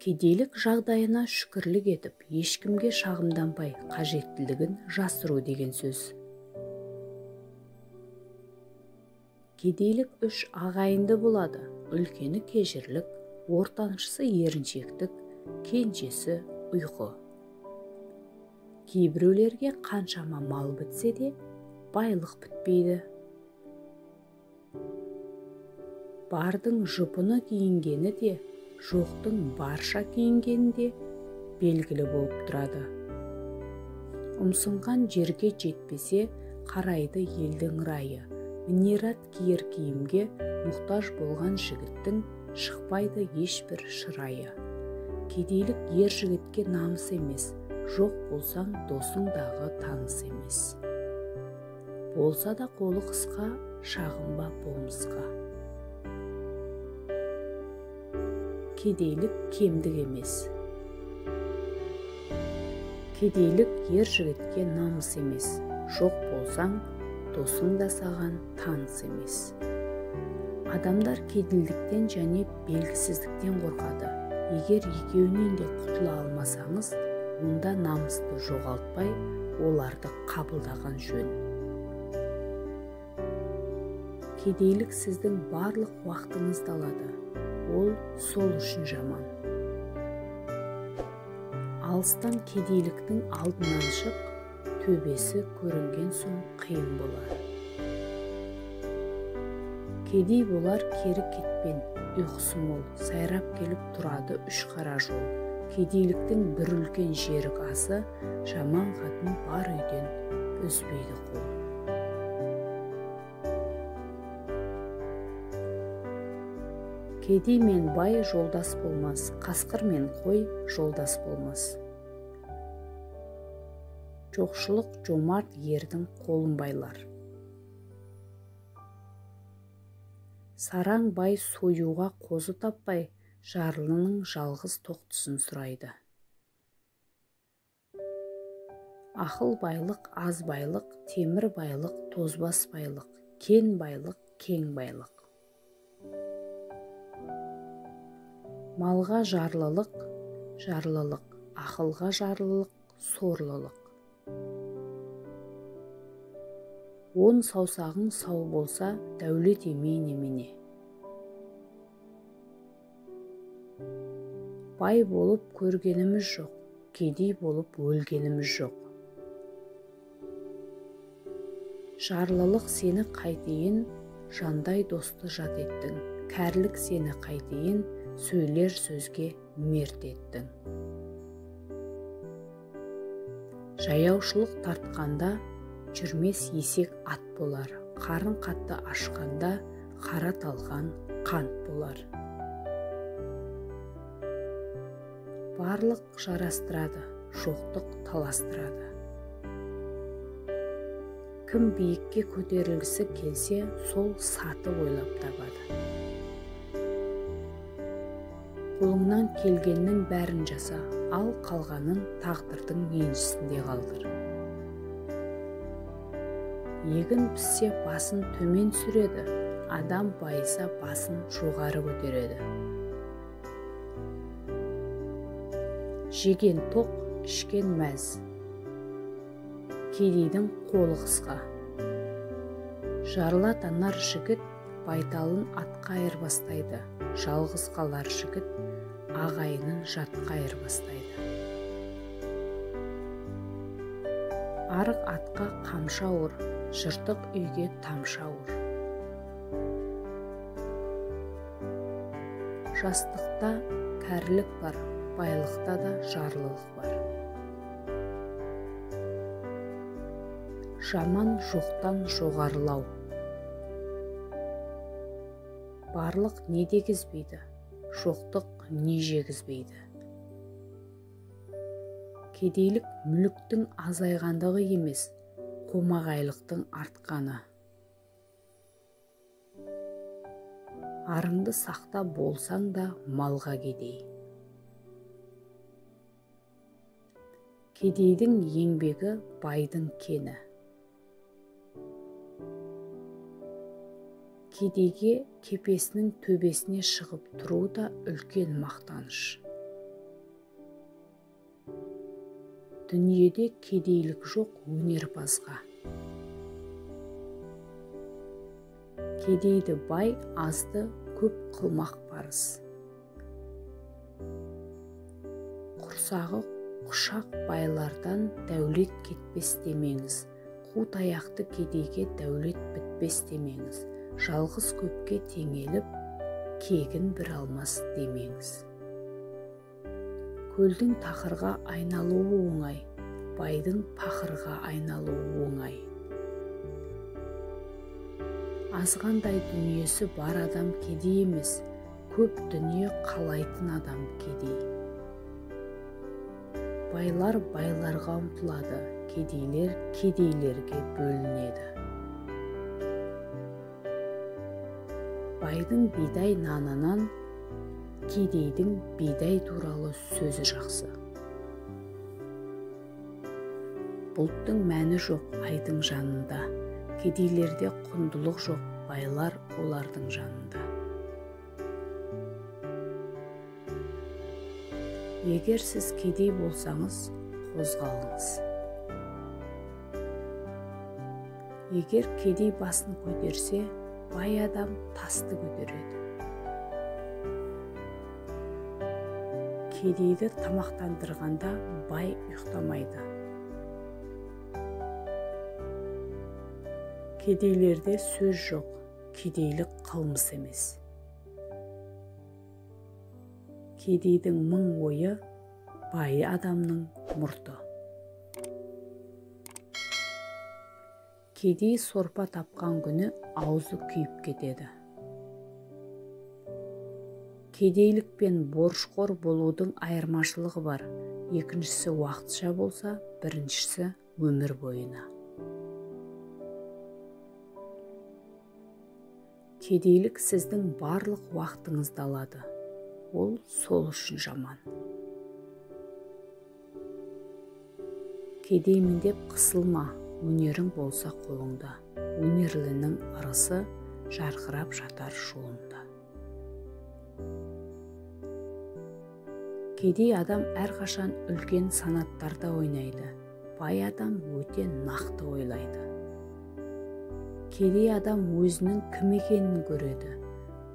кедейлік жағдайына шүкірлік етіп, ешкімге шағымданбай қажеттілігін жасыру деген сөз. Кедейлік үш ағайынды болады. Үлкені кежірлік, ортаншысы еріншектік, кенжесі ұйқы. Кейбіреулерге қаншама мал бітсе де, байлық бітпейді. Бардың жұпыны киінгені де, жоқтың барша киінгені де белгілі болып тұрады. Ұмсынған жерге жетпесе, қарайды елдің райы. Мінерат киер киімге мұқтаж болған жігіттің шықпайды ешбір шырайы. Кедейлік ер жігітке намыс емес, жоқ болсаң досыңдағы таныс емес. Болса да қолы қысқа, шағынба болмысқа. Кедейлік кемдік емес. Кедейлік ер жігітке намыс емес, жоқ болсаң досың да саған таныс емес. Адамдар кедейліктен және белгісіздіктен қорқады. Егер екеуінен де құтыла алмасаңыз, онда намысты жоғалтпай, оларды қабылдаған жөн. Кедейлік сіздің барлық уақытыңызды алады. Ол сол үшін жаман. Алыстан кедейліктің алдынан шық, төбесі көрінген соң қиын болар. Кедей болар кері кетпен, ұйқысы мол, сайрап келіп тұрады үш қара жол. Кедейліктің бір үлкен жерік асы, жаман қатын бар үйден үзбейді қол. Кедей мен бай жолдас болмас, қасқыр мен қой жолдас болмас. Жоқшылық жомарт ердің қолын байлар. Сараң бай сойуға қозы таппай, жарлының жалғыз тоқтысын сұрайды. Ақыл байлық, аз байлық, темір байлық, тозбас байлық, кен байлық, кең байлық. Малға жарлылық, ақылға жарлылық, сорлылық. 10 саусағың сау болса, дәулет емей немене. Бай болып көргеніміз жоқ, кедей болып өлгеніміз жоқ. Жарлылық сені қайтейін, жандай досты жат еттің. Кәрлік сені қайтейін, сөйлер сөзге мерт еттің. Жаяушылық тартқанда, жүрмес есек ат болар. Қарын қатты ашқанда, қара талқан қант болар. Барлық жарастырады, жоқтық таластырады. Кім биікке көтерілгісі келсе, сол саты ойлап табады. Қолыңнан келгеннің бәрін жаса, ал қалғанын тағдырдың еншісінде қалдыр. Егін піссе басын төмен сүреді, адам байыса басын жоғары көтереді. Жеген тоқ, ішкен мәз. Кедейдің қолы қысқа. Жарыла танар жігіт байталын атқа айырбастайды. Жалғыз қалар жігіт ағайынын жатқа айырбастайды. Арық атқа қамшы ауыр, жыртық үйге тамшы ауыр. Жастықта кәрілік бар, байлықта да жарлылық бар. Жаман жоқтан жоғарылау. Барлық не дегізбейді, жоқтық не жегізбейді. Кедейлік мүліктің азайғандығы емес, қомағайлықтың артқаны. Арыңды сақта болсаң да малға кедей. Кедейдің еңбегі байдың кені. Кедейге кепесінің төбесіне шығып тұру да үлкен мақтаныш. Дүниеде кедейлік жоқ өнерпазға. Кедейді бай, азды көп қылмақ парыз. Құрсағы құшақ байлардан дәулет кетпес демеңіз. Қу таяқты кедейге дәулет бітпес демеңіз. Жалғыз көпке теңеліп, кегін бір алмас демеңіз. Көлдің тақырға айналуы оңай, байдың пақырға айналуы оңай. Азғандай дүниесі бар адам кедей емес, көп дүние қалайтын адам кедей. Байлар байларға ұмтылады, кедейлер кедейлерге бөлінеді. Байдың бидай нанынан кедейдің бидай туралы сөзі жақсы. Бұлттың мәні жоқ айдың жанында, кедейлерде құндылық жоқ, байлар олардың жанында. Егер сіз кедей болсаңыз, қозғалыңыз. Егер кедей басын көтерсе, бай адам тасты көтереді. Кедейді тамақтандырғанда бай ұйықтамайды. Кедейлерде сөз жоқ, кедейлік қылмыс емес. Кедейдің мың ойы, бай адамның мұрты. Кедей сорпа тапқан күні аузы күйіп кетеді. Кедейлік пен борышқор болудың айырмашылығы бар. Екіншісі уақытша болса, біріншісі өмір бойына. Кедейлік сіздің барлық уақытыңызды алады. Ол сол үшін жаман. Кедеймін деп қысылма, өнерің болса қолыңда. Өнерлінің ырысы жарқырап жатар шуында. Кедей адам әрқашан үлкен санаттарда ойнайды. Бай адам өте нақты ойлайды. Кедей адам өзінің кім екенін көреді.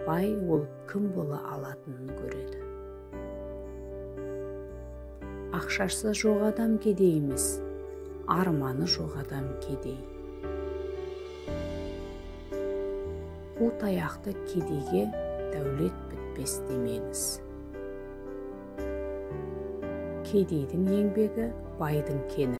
Бай ол кім бола алатынын көреді. Ақшасы жоқ адам кедей емес, арманы жоқ адам кедей. Қу таяқты кедейге дәулет бітпес демеңіз. Кедейдің еңбегі байдың кені.